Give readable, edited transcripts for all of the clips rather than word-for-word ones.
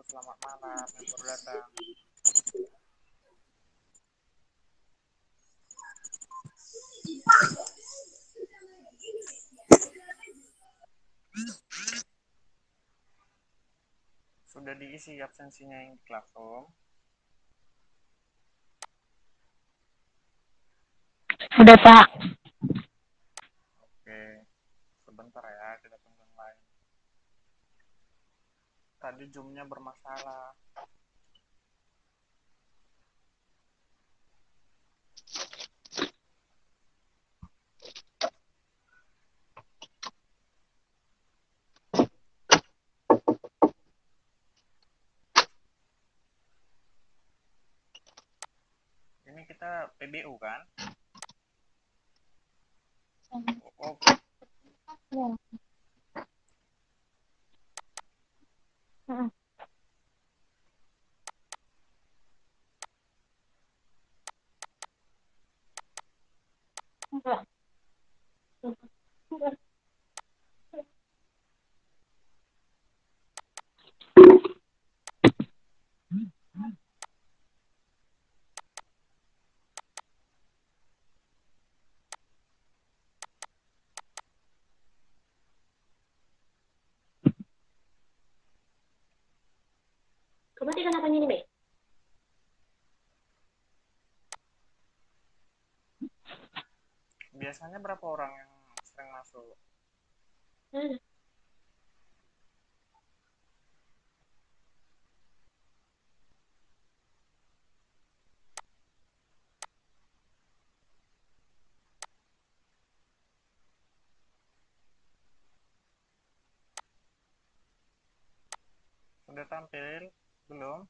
selamat malam yang baru datang. Sudah diisi absensinya yang di Classroom? Udah, Pak. Oke, sebentar ya, kita tunggu yang lain. Tadi Zoom-nya bermasalah. Ini kita PBU kan? Oh, Kamu tidak kenapa ini, Be? biasanya berapa orang yang sering masuk? Sudah tampil? Belum?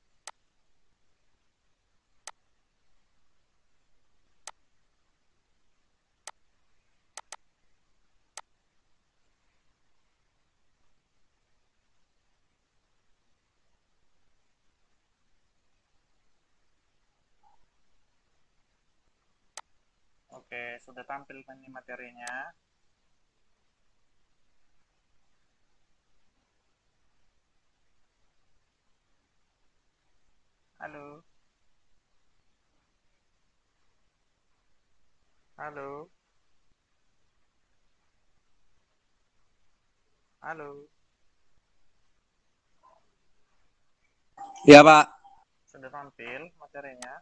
Oke, sudah tampil ini materinya. Halo? Halo? Halo? Iya, Pak. Sudah tampil materinya?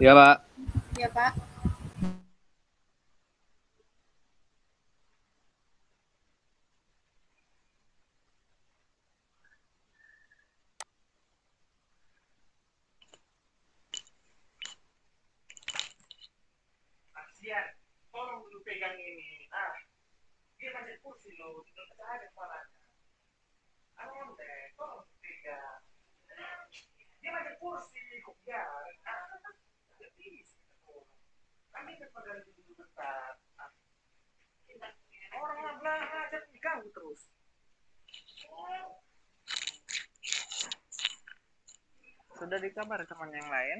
Iya, Pak. Ya, Pak. Kasihan, tolong dulu pegang ini. Dia banyak kursi loh, tidak ada kepalanya. Deh, tolong pegang. Dia banyak kursi, kok biar. Tidak bisa. Kami kepada dulu bentar. Orang belah aja diganggu terus. Sudah dikabar teman yang lain?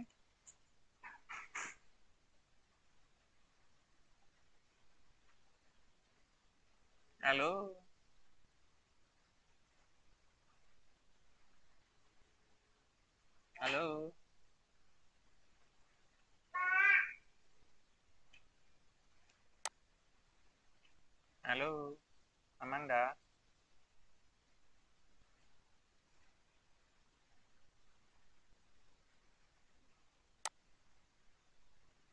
Halo? Halo? Halo? Amanda?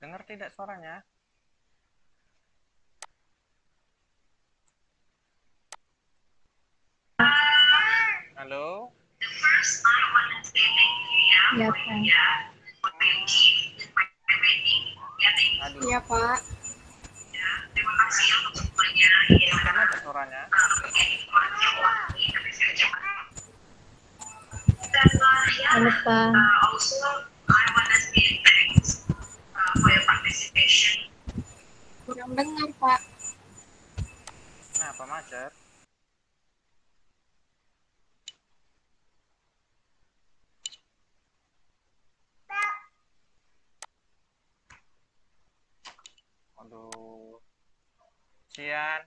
Dengar tidak suaranya? Halo? Ya, Pak. Aduh, Ya, Pak. kan ada suaranya? Halo, Pak. Kurang dengar, Pak. Kenapa macet? Aduh. Sian.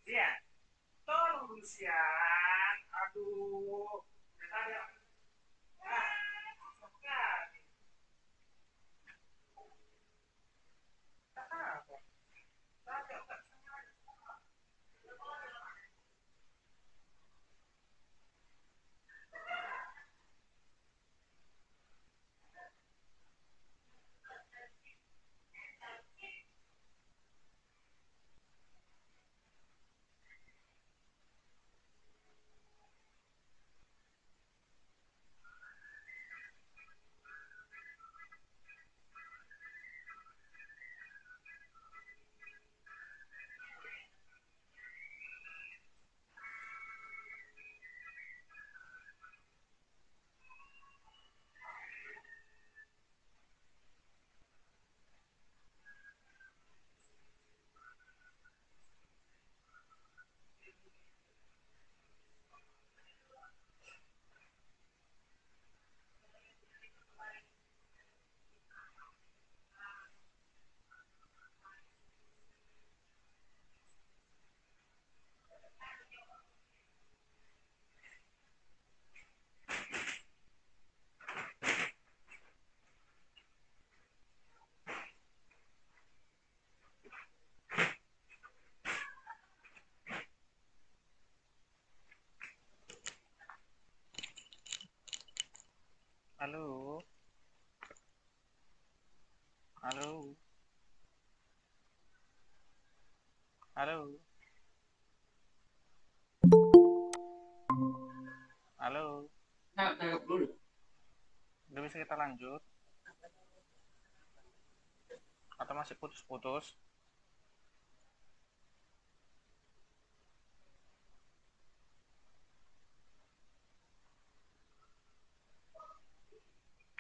Sian, tolong dulu Sian. Aduh, ada. Halo, halo, halo, halo. Udah bisa kita lanjut? Atau masih putus-putus?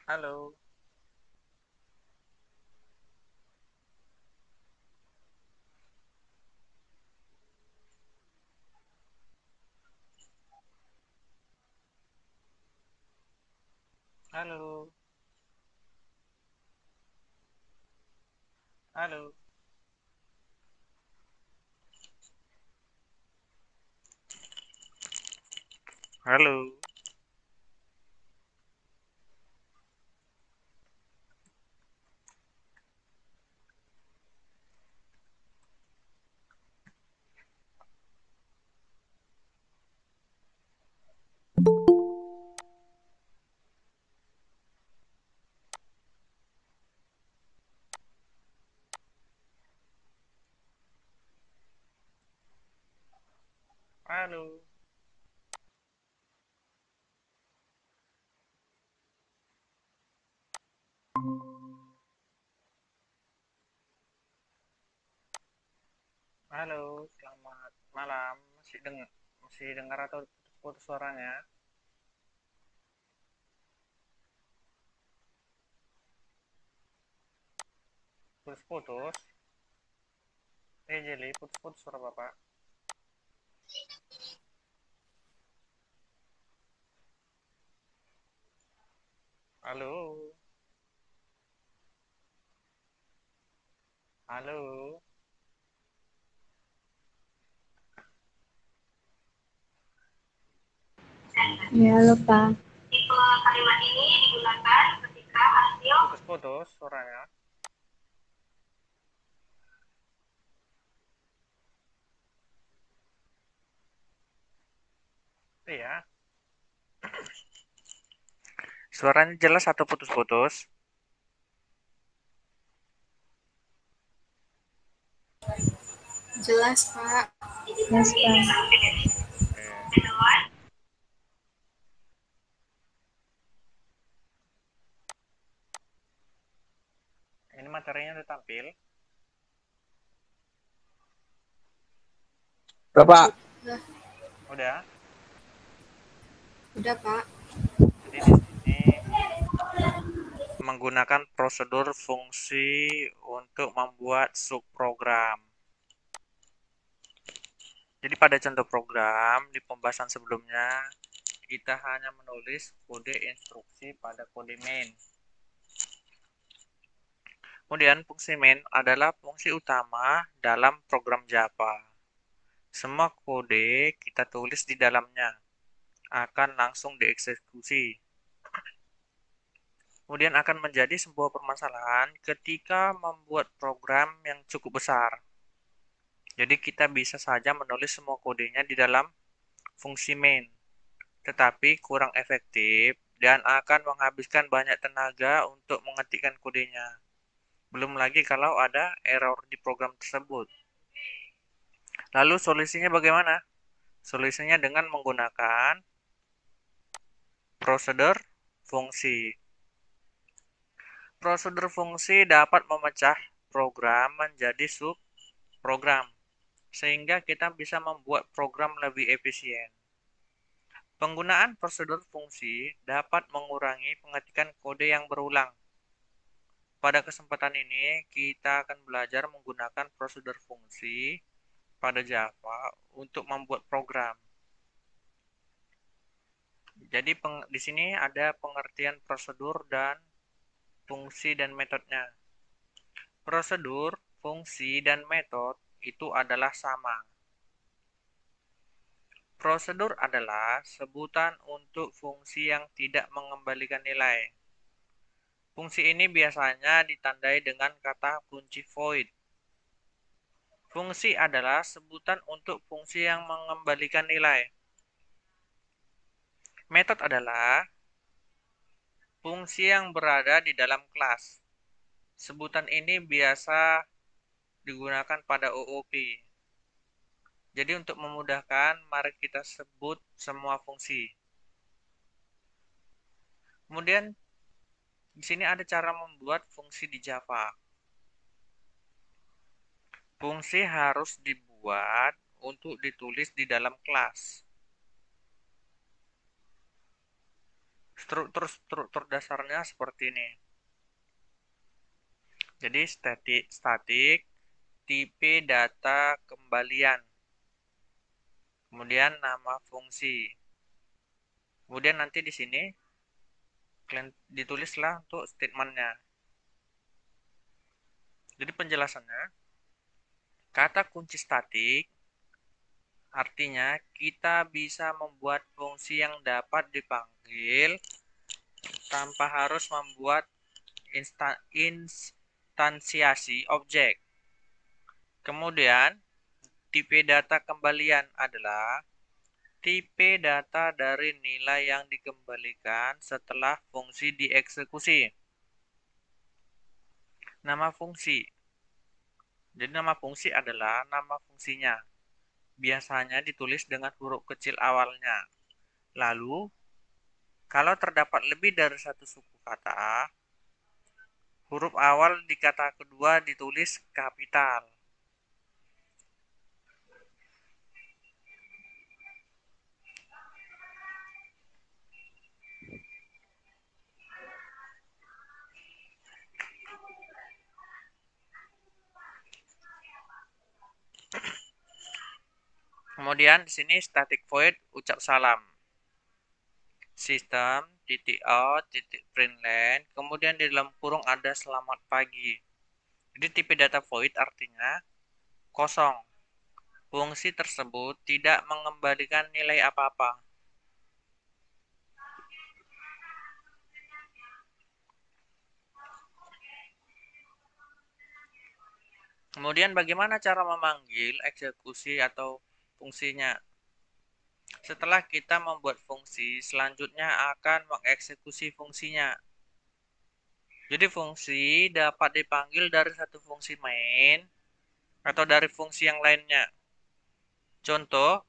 Halo, halo, halo, halo, halo. Halo, selamat malam. Masih dengar atau putus suaranya? Putus-putus. Jeli, putus-putus suara Bapak. Halo, halo. Ya, lupa. Kalimat ini digunakan ketika hasil putus-putus suaranya. Iya. Suaranya jelas atau putus-putus? Jelas, Pak. Jelas, Pak. Ini materinya udah tampil. Bapak. Udah. Udah, Pak. Jadi di sini menggunakan prosedur fungsi untuk membuat subprogram. Jadi pada contoh program di pembahasan sebelumnya kita hanya menulis kode instruksi pada kode main. Kemudian fungsi main adalah fungsi utama dalam program Java. Semua kode kita tulis di dalamnya akan langsung dieksekusi. Kemudian akan menjadi sebuah permasalahan ketika membuat program yang cukup besar. Jadi kita bisa saja menulis semua kodenya di dalam fungsi main, tetapi kurang efektif dan akan menghabiskan banyak tenaga untuk mengetikkan kodenya. Belum lagi kalau ada error di program tersebut. Lalu solusinya bagaimana? Solusinya dengan menggunakan prosedur fungsi. Prosedur fungsi dapat memecah program menjadi subprogram, sehingga kita bisa membuat program lebih efisien. Penggunaan prosedur fungsi dapat mengurangi pengetikan kode yang berulang. Pada kesempatan ini, kita akan belajar menggunakan prosedur fungsi pada Java untuk membuat program. Jadi di sini ada pengertian prosedur dan fungsi dan metodenya. Prosedur, fungsi, dan metode itu adalah sama. Prosedur adalah sebutan untuk fungsi yang tidak mengembalikan nilai. Fungsi ini biasanya ditandai dengan kata kunci void. Fungsi adalah sebutan untuk fungsi yang mengembalikan nilai. Metode adalah fungsi yang berada di dalam kelas. Sebutan ini biasa digunakan pada OOP. Jadi untuk memudahkan, mari kita sebut semua fungsi. Kemudian di sini ada cara membuat fungsi di Java. Fungsi harus dibuat untuk ditulis di dalam kelas. Struktur dasarnya seperti ini. Jadi statik, tipe data kembalian, kemudian nama fungsi. Kemudian nanti di sini kalian ditulislah untuk statementnya. Jadi penjelasannya, kata kunci statik artinya kita bisa membuat fungsi yang dapat dipanggil tanpa harus membuat instansiasi objek. Kemudian tipe data kembalian adalah tipe data dari nilai yang dikembalikan setelah fungsi dieksekusi. Nama fungsi. Jadi nama fungsi adalah nama fungsinya. Biasanya ditulis dengan huruf kecil awalnya. Lalu, kalau terdapat lebih dari satu suku kata, huruf awal di kata kedua ditulis kapital. Kemudian di sini static void ucap salam. Sistem .out.println, kemudian di dalam kurung ada selamat pagi. Jadi tipe data void artinya kosong. Fungsi tersebut tidak mengembalikan nilai apa-apa. Kemudian bagaimana cara memanggil eksekusi atau fungsinya? Setelah kita membuat fungsi, selanjutnya akan mengeksekusi fungsinya. Jadi fungsi dapat dipanggil dari satu fungsi main atau dari fungsi yang lainnya. Contoh,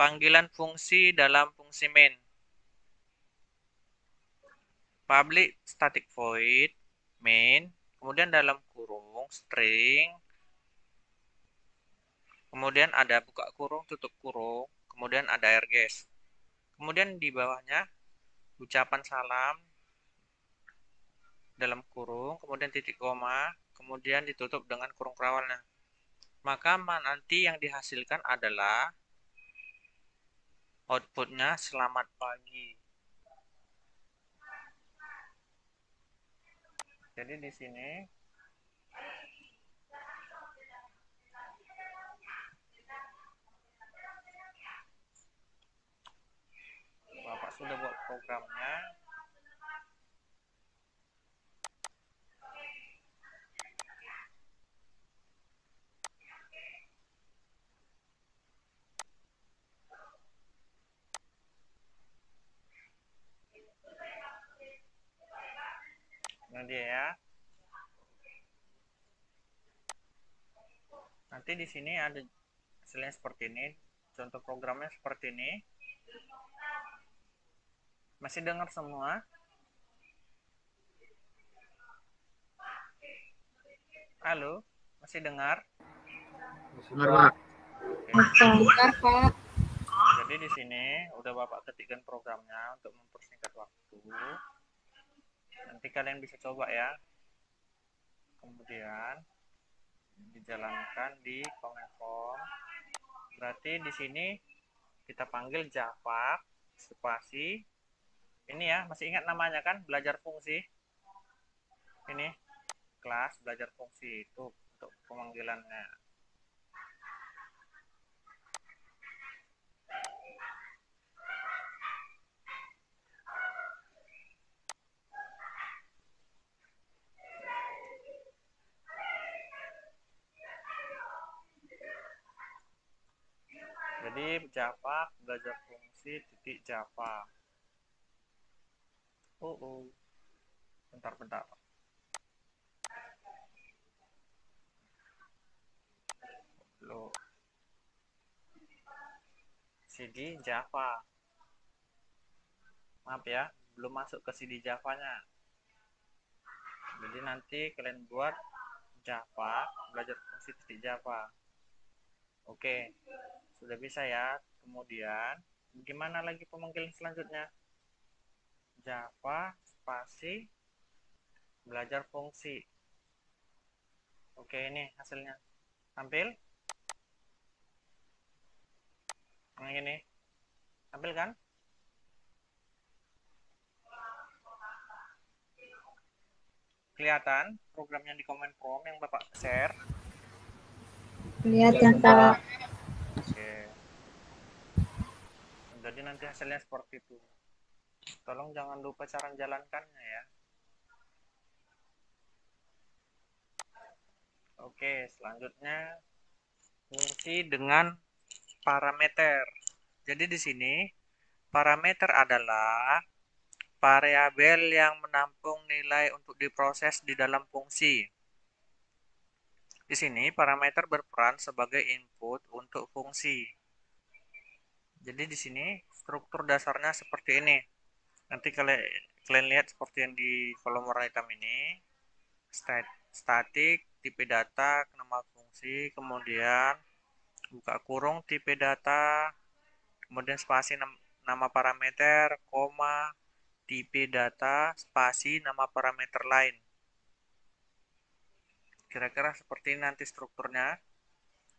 panggilan fungsi dalam fungsi main. Public static void main, kemudian dalam kurung string, kemudian ada buka kurung, tutup kurung, kemudian ada airgas. Kemudian di bawahnya ucapan salam dalam kurung, kemudian titik koma, kemudian ditutup dengan kurung kerawalnya. Maka nanti yang dihasilkan adalah outputnya selamat pagi. Jadi di sini sudah buat programnya, nah dia ya. Nanti di sini ada hasilnya seperti ini. Contoh programnya seperti ini. Masih dengar semua? Halo, masih dengar? Dengar, Pak. Dengar, Pak. Jadi di sini udah Bapak ketikkan programnya untuk mempersingkat waktu. Nanti kalian bisa coba ya. Kemudian dijalankan di command prompt. Berarti di sini kita panggil Java spasi. Ini ya, masih ingat namanya kan? Belajar fungsi. Ini kelas belajar fungsi itu untuk pemanggilannya. Jadi Java belajar fungsi titik Java. Bentar. Loh. CD Java. Maaf ya, belum masuk ke CD Java-nya. Jadi nanti kalian buat Java belajar fungsi titik Java. Oke, sudah bisa ya. Kemudian gimana lagi pemanggilan selanjutnya? Java spasi belajar fungsi. Oke, ini hasilnya. Tampil? Yang ini. Tampil kan? Kelihatan programnya di command prompt yang Bapak share? Kelihatan, Pak. Oke. Jadi nanti hasilnya seperti itu. Tolong jangan lupa cara menjalankannya ya. Oke, selanjutnya fungsi dengan parameter. Jadi di sini parameter adalah variabel yang menampung nilai untuk diproses di dalam fungsi. Di sini parameter berperan sebagai input untuk fungsi. Jadi di sini struktur dasarnya seperti ini. Nanti kalian lihat seperti yang di kolom warna hitam ini. Statik, tipe data, nama fungsi, kemudian buka kurung tipe data, kemudian spasi nama parameter, koma, tipe data, spasi nama parameter lain. Kira-kira seperti ini nanti strukturnya.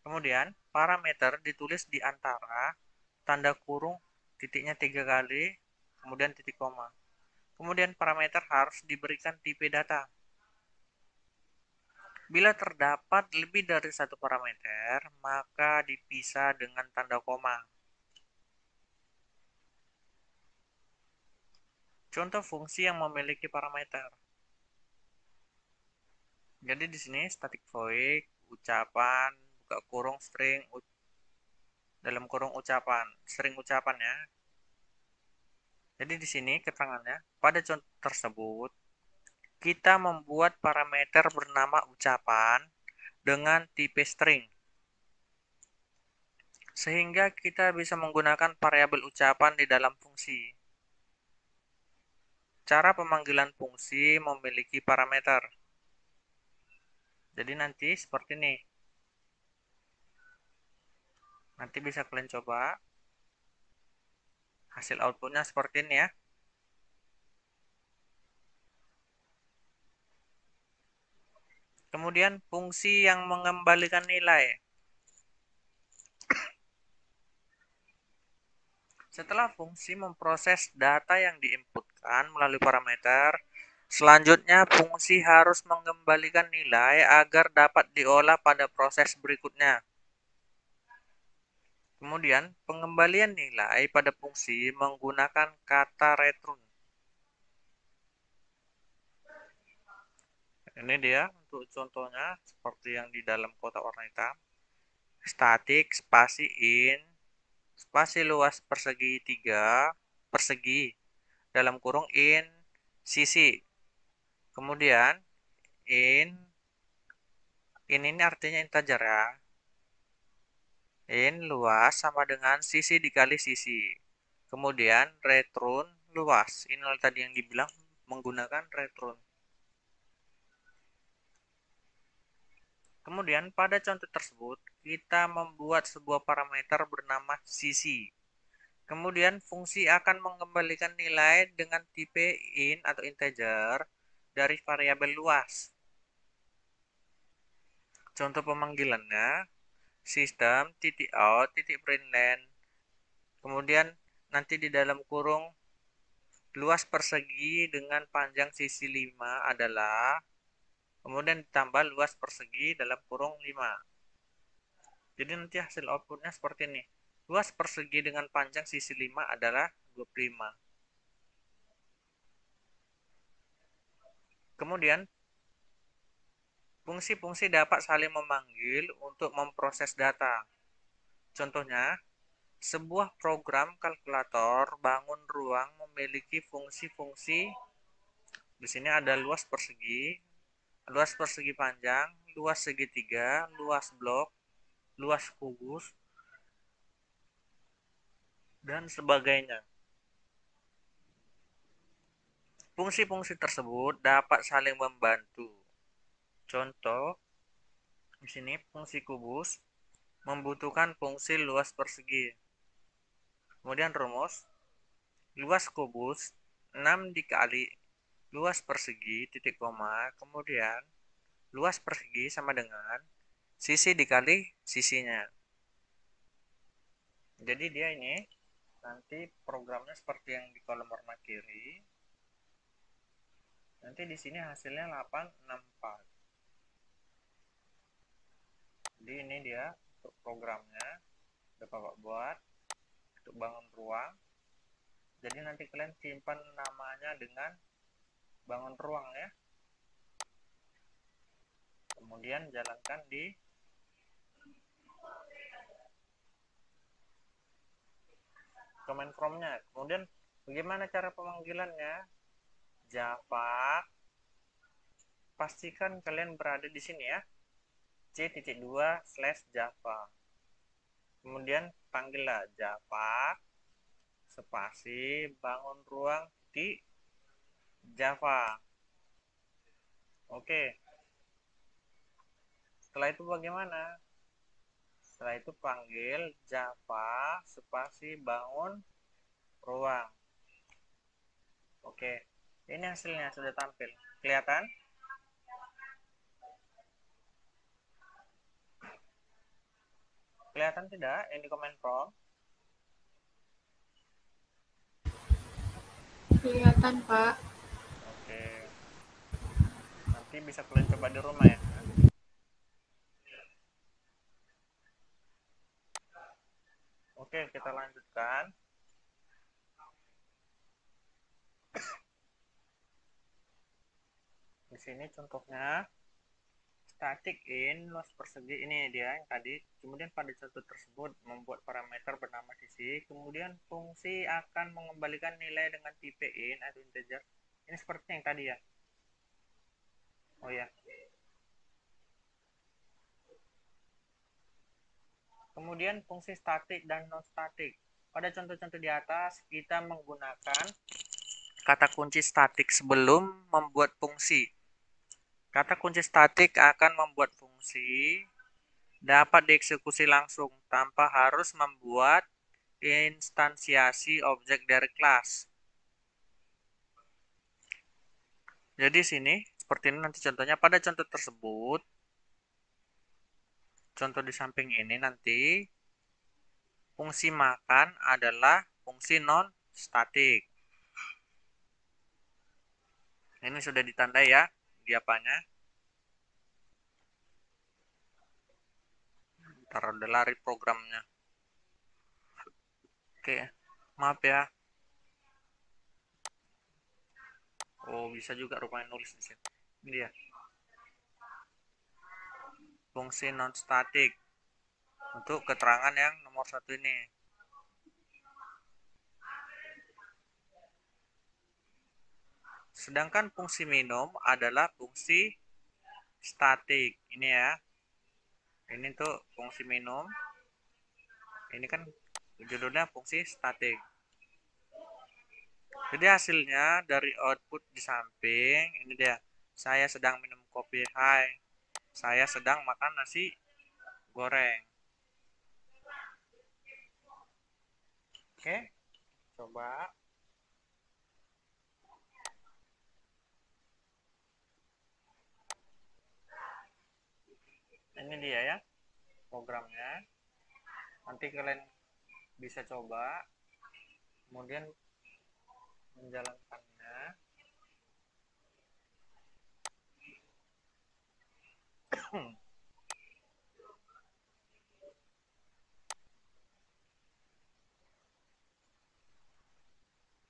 Kemudian parameter ditulis di antara tanda kurung titiknya 3 kali, kemudian titik koma. Kemudian parameter harus diberikan tipe data. Bila terdapat lebih dari satu parameter, maka dipisah dengan tanda koma. Contoh fungsi yang memiliki parameter. Jadi di sini static void, ucapan, buka kurung string, dalam kurung ucapan, string ucapan ya. Jadi di sini keterangannya, pada contoh tersebut, kita membuat parameter bernama ucapan dengan tipe string. Sehingga kita bisa menggunakan variabel ucapan di dalam fungsi. Cara pemanggilan fungsi memiliki parameter. Jadi nanti seperti ini. Nanti bisa kalian coba. Hasil outputnya seperti ini ya. Kemudian fungsi yang mengembalikan nilai. Setelah fungsi memproses data yang diinputkan melalui parameter, selanjutnya fungsi harus mengembalikan nilai agar dapat diolah pada proses berikutnya. Kemudian pengembalian nilai pada fungsi menggunakan kata return. Ini dia untuk contohnya seperti yang di dalam kotak warna hitam. Statik spasi in spasi luas persegi 3 persegi dalam kurung in sisi. Kemudian in ini artinya integer ya. In luas sama dengan sisi dikali sisi. Kemudian return luas. Ini tadi yang dibilang menggunakan return. Kemudian pada contoh tersebut kita membuat sebuah parameter bernama sisi. Kemudian fungsi akan mengembalikan nilai dengan tipe in atau integer dari variabel luas. Contoh pemanggilannya sistem titik out titik println. Kemudian nanti di dalam kurung luas persegi dengan panjang sisi 5 adalah, kemudian ditambah luas persegi dalam kurung 5. Jadi nanti hasil outputnya seperti ini. Luas persegi dengan panjang sisi 5 adalah 25. Kemudian fungsi-fungsi dapat saling memanggil untuk memproses data. Contohnya, sebuah program kalkulator bangun ruang memiliki fungsi-fungsi. Di sini ada luas persegi panjang, luas segitiga, luas blok, luas kubus, dan sebagainya. Fungsi-fungsi tersebut dapat saling membantu. Contoh, di sini fungsi kubus membutuhkan fungsi luas persegi. Kemudian rumus, luas kubus 6 dikali luas persegi titik koma, kemudian luas persegi sama dengan sisi dikali sisinya. Jadi dia ini nanti programnya seperti yang di kolom warna kiri. Nanti di sini hasilnya 864. Jadi ini dia untuk programnya udah Bapak buat untuk bangun ruang. Jadi nanti kalian simpan namanya dengan bangun ruang ya. Kemudian jalankan di command prompt-nya. Kemudian bagaimana cara pemanggilannya? Java, pastikan kalian berada di sini ya. c.2/java. Kemudian panggillah Java spasi bangun ruang di Java. Oke. Setelah itu bagaimana? Setelah itu panggil Java spasi bangun ruang. Oke. Ini hasilnya sudah tampil. Kelihatan? Kelihatan tidak ini command prompt? Kelihatan, Pak. Oke. Nanti bisa kalian coba di rumah ya. Oke, kita lanjutkan. Di sini contohnya static in luas persegi, ini dia yang tadi. Kemudian pada contoh tersebut membuat parameter bernama sisi, kemudian fungsi akan mengembalikan nilai dengan tipe in atau integer. Ini seperti yang tadi ya. Oh ya. Kemudian fungsi statik dan non statik. Pada contoh-contoh di atas kita menggunakan kata kunci statik sebelum membuat fungsi. Kata kunci statik akan membuat fungsi dapat dieksekusi langsung tanpa harus membuat instansiasi objek dari kelas. Jadi sini seperti ini nanti contohnya. Pada contoh tersebut, contoh di samping ini nanti fungsi makan adalah fungsi non statik. Ini sudah ditandai ya di apanya. Ntar udah lari programnya. Oke, maaf ya. Oh, bisa juga rupanya nulis di sini. Ini dia. Fungsi non statik untuk keterangan yang nomor 1 ini. Sedangkan fungsi minum adalah fungsi statik. Ini ya. Ini tuh fungsi minum. Ini kan judulnya fungsi statik. Jadi hasilnya dari output di samping ini dia. Saya sedang minum kopi. Hai. Saya sedang makan nasi goreng. Oke. Coba. Ini dia ya programnya. Nanti kalian bisa coba kemudian menjalankannya.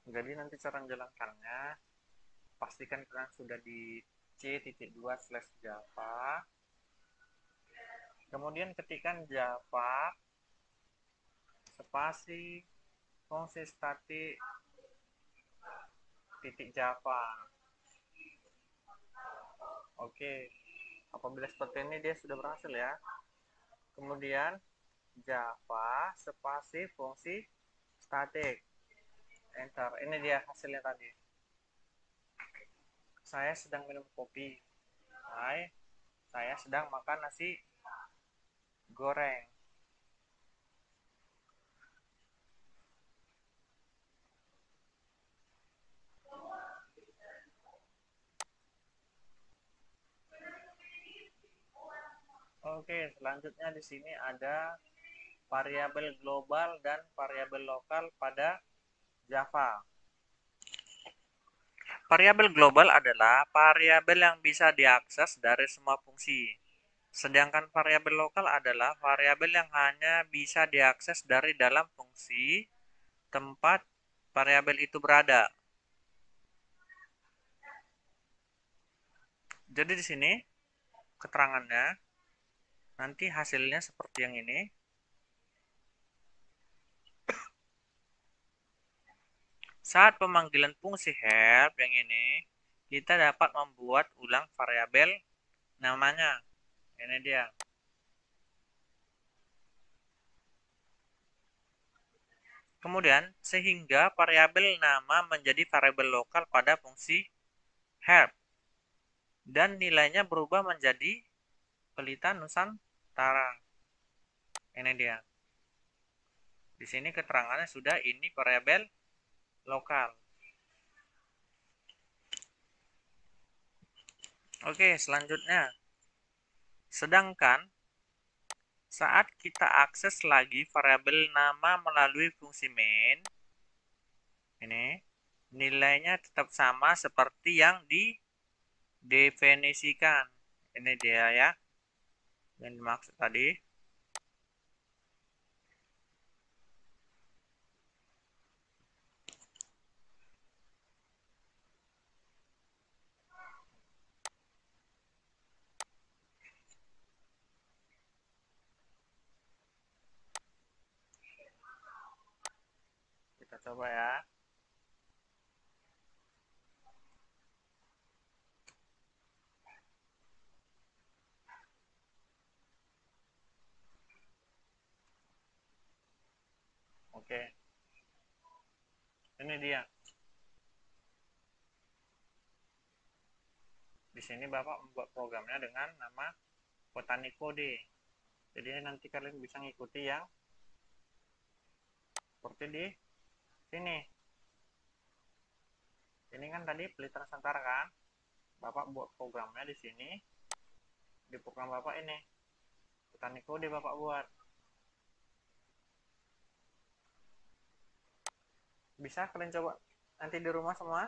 Jadi nanti cara menjalankannya pastikan kalian sudah di c.2/java. Kemudian ketikkan java spasi fungsi statik .java. Oke, apabila seperti ini dia sudah berhasil ya. Kemudian java spasi fungsi statik, enter. Ini dia hasilnya tadi. Saya sedang minum kopi. Hai, saya sedang makan nasi goreng. Oke, selanjutnya di sini ada variabel global dan variabel lokal pada Java. Variabel global adalah variabel yang bisa diakses dari semua fungsi. Sedangkan variabel lokal adalah variabel yang hanya bisa diakses dari dalam fungsi tempat variabel itu berada. Jadi di sini keterangannya nanti hasilnya seperti yang ini. Saat pemanggilan fungsi help yang ini, kita dapat membuat ulang variabel namanya. Ini dia. Kemudian, sehingga variabel nama menjadi variabel lokal pada fungsi help. Dan nilainya berubah menjadi Pelita Nusantara. Ini dia. Di sini keterangannya sudah ini variabel lokal. Oke, selanjutnya. Sedangkan saat kita akses lagi variabel nama melalui fungsi main, ini nilainya tetap sama seperti yang didefinisikan. Ini dia ya, yang dimaksud tadi. Kita coba ya. Oke. Ini dia. Di sini Bapak membuat programnya dengan nama Botani Code. Jadi nanti kalian bisa ngikuti yang seperti di sini. Ini kan tadi Pelita Nusantara kan? Bapak buat programnya di sini. Di program Bapak ini. Botani Code Bapak buat. Bisa kalian coba nanti di rumah semua.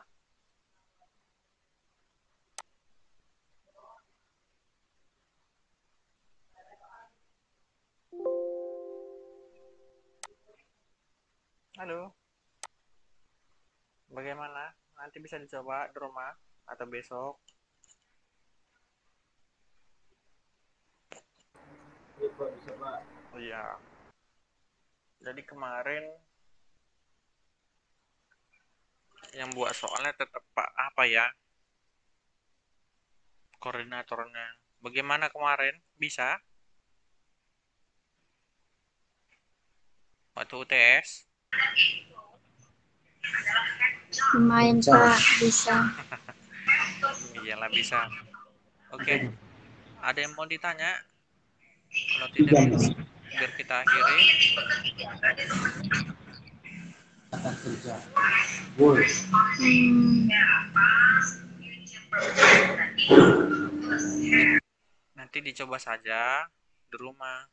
Halo, bagaimana? Nanti bisa dicoba di rumah atau besok? Iya Pak, bisa Pak. Oh iya. Jadi kemarin yang buat soalnya tetap Pak apa ya? Koordinatornya. Bagaimana kemarin? Bisa? Waktu UTS? Lumayan Pak, bisa. Iyalah bisa. Oke, ada yang mau ditanya? Kalau tidak, biar kita akhiri. Kata kerja. Woi. Hmm, Nanti dicoba saja di rumah.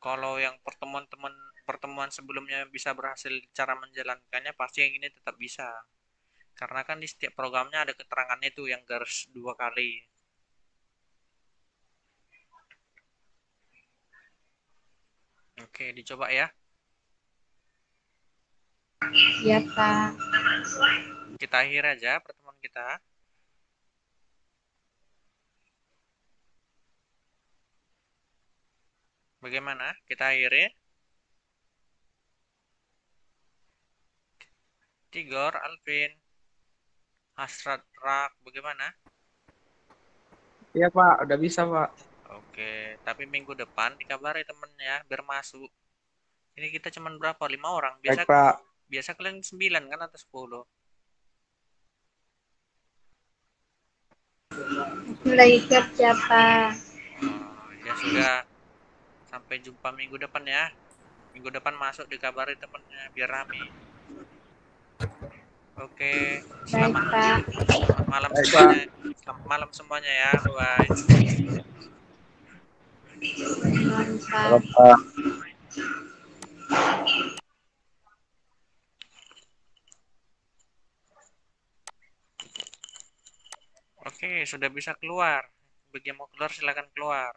Kalau yang pertemuan sebelumnya bisa berhasil cara menjalankannya, pasti yang ini tetap bisa. Karena kan di setiap programnya ada keterangannya tuh yang garis 2 kali. Oke, dicoba ya. ya Pak. Kita akhir aja pertemuan kita. Bagaimana? Kita akhiri. Tigor, Alvin, Hasrat, Rak, bagaimana? Iya Pak, udah bisa Pak. Oke, tapi minggu depan dikabari temennya biar masuk. Ini kita cuman berapa? 5 orang. Biasa Baik Pak. biasa kalian 9 kan atau 10? Mulai kerja Pak. Oh, ya sudah. Sampai jumpa minggu depan ya. Minggu depan masuk dikabari temennya biar rame. Oke, Baik selamat Pak. selamat malam Baik, semuanya. Selamat malam semuanya ya. Bye. Mantap. Pak. Oke, sudah bisa keluar. Bagi yang mau keluar silakan keluar.